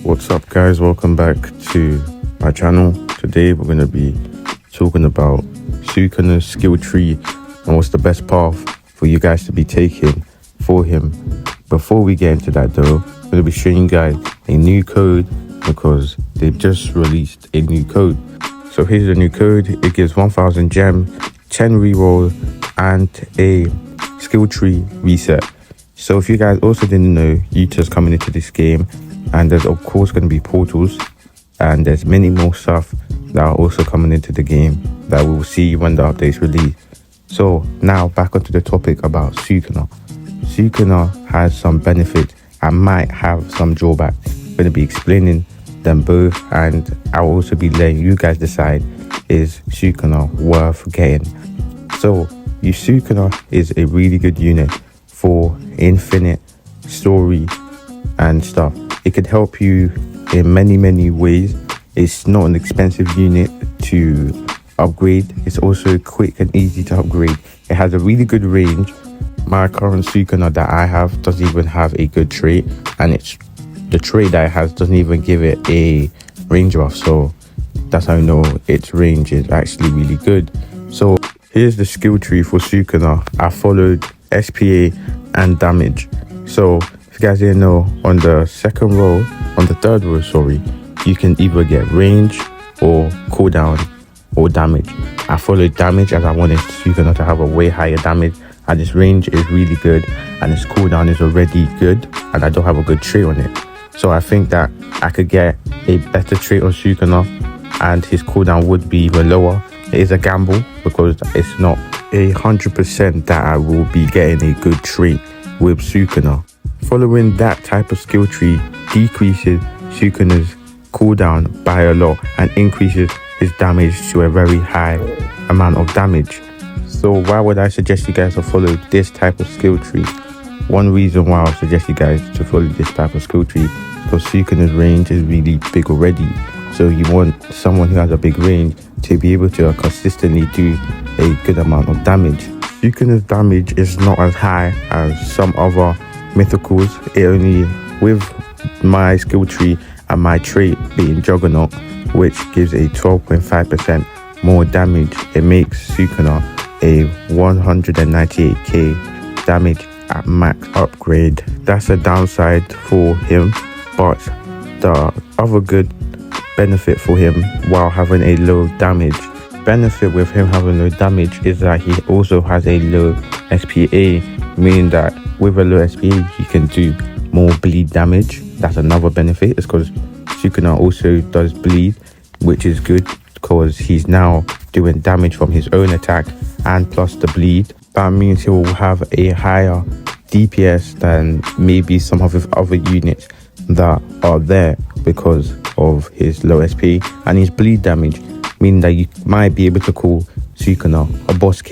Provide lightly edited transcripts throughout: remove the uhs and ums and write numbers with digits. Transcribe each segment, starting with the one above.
What's up, guys? Welcome back to my channel. Today we're going to be talking about Sukuna's skill tree and what's the best path for you guys to be taking for him. Before we get into that though, I'm going to be showing you guys a new code because they've just released a new code. So here's the new code. It gives 1000 gem, 10 reroll and a skill tree reset. So if you guys also didn't know, Utah's coming into this game, and there's of course going to be portals, and there's many more stuff that are also coming into the game that we will see when the updates release. So now back onto the topic about Sukuna. Sukuna has some benefits and might have some drawbacks. I'm going to be explaining them both, and I'll also be letting you guys decide, is Sukuna worth getting? So Sukuna is a really good unit for infinite story and stuff. It could help you in many ways. It's not an expensive unit to upgrade. It's also quick and easy to upgrade. It has a really good range. My current Sukuna that I have doesn't even have a good trait, and it's the trait that it has doesn't even give it a range buff, so that's how I know its range is actually really good. So here's the skill tree for Sukuna. I followed SPA and damage. So if you guys didn't know, on the third row, you can either get range or cooldown or damage. I followed damage as I wanted Sukuna to have a way higher damage, and its range is really good and its cooldown is already good, and I don't have a good trait on it. So I think that I could get a better trait on Sukuna and his cooldown would be even lower. It is a gamble because it's not 100% that I will be getting a good trait with Sukuna. Following that type of skill tree decreases Sukuna's cooldown by a lot and increases his damage to a very high amount of damage. So why would I suggest you guys to follow this type of skill tree? One reason why I'll suggest you guys to follow this type of skill tree is because Sukuna's range is really big already. So you want someone who has a big range to be able to consistently do a good amount of damage. Sukuna's damage is not as high as some other mythicals. It only, with my skill tree and my trait being Juggernaut, which gives a 12.5% more damage, it makes Sukuna a 198k damage at max upgrade. That's a downside for him, but the other good benefit for him while having a low damage benefit with him having low damage is that he also has a low SPA, meaning that with a low SPA he can do more bleed damage. That's another benefit. It's because Sukuna also does bleed, which is good because he's now doing damage from his own attack and plus the bleed. That means he will have a higher DPS than maybe some of his other units that are there because of his low SP and his bleed damage, meaning that you might be able to call Sukuna a boss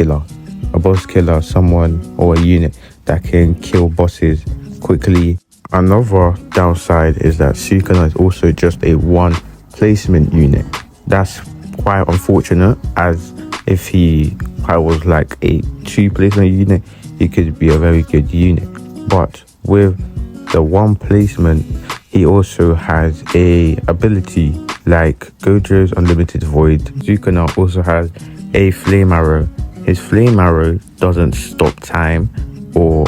killer, someone or a unit that can kill bosses quickly. Another downside is that Sukuna is also just a one placement unit. That's quite unfortunate, as if he was like a two placement unit, he could be a very good unit. But with the one placement, he also has a ability like Gojo's Unlimited Void. Sukuna also has a flame arrow. His flame arrow doesn't stop time or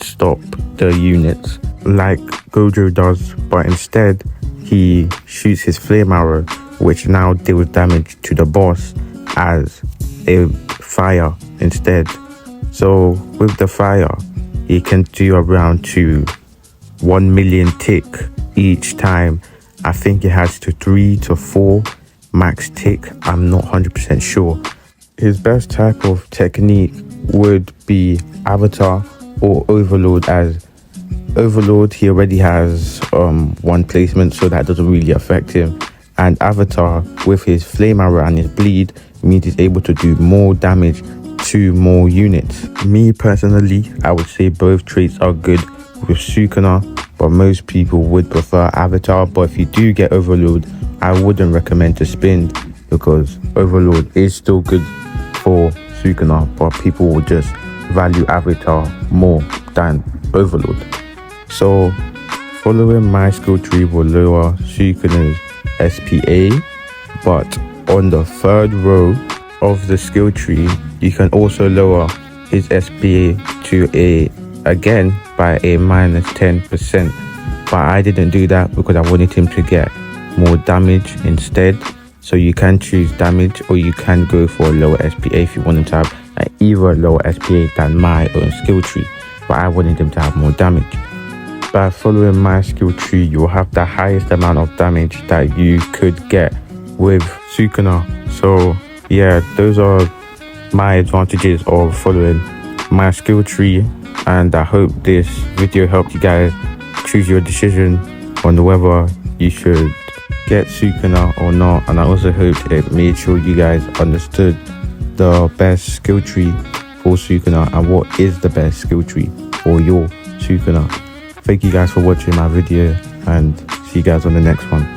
stop the units like Gojo does, but instead he shoots his flame arrow, which now deals damage to the boss as a fire instead. So with the fire, he can do around to 1 million tick each time. I think it has to 3 to 4 max tick. I'm not 100% sure. His best type of technique would be Avatar or Overlord, as Overlord he already has one placement, so that doesn't really affect him, and Avatar with his flame arrow and his bleed means he's able to do more damage to more units. Me personally, I would say both traits are good with Sukuna, but most people would prefer Avatar. But if you do get Overlord, I wouldn't recommend to spin because Overlord is still good for Sukuna, but people will just value Avatar more than Overlord. So Following my skill tree will lower Sukuna's SPA, but on the third row of the skill tree, you can also lower his SPA to again by a minus 10%. But I didn't do that because I wanted him to get more damage instead. So you can choose damage, or you can go for a lower SPA if you want him to have either a lower SPA than my own skill tree. But I wanted him to have more damage. By following my skill tree, you will have the highest amount of damage that you could get with Sukuna. So yeah, those are my advantages of following my skill tree, and I hope this video helped you guys choose your decision on whether you should get Sukuna or not. And I also hope it made sure you guys understood the best skill tree for Sukuna and what is the best skill tree for your Sukuna. Thank you guys for watching my video, and see you guys on the next one.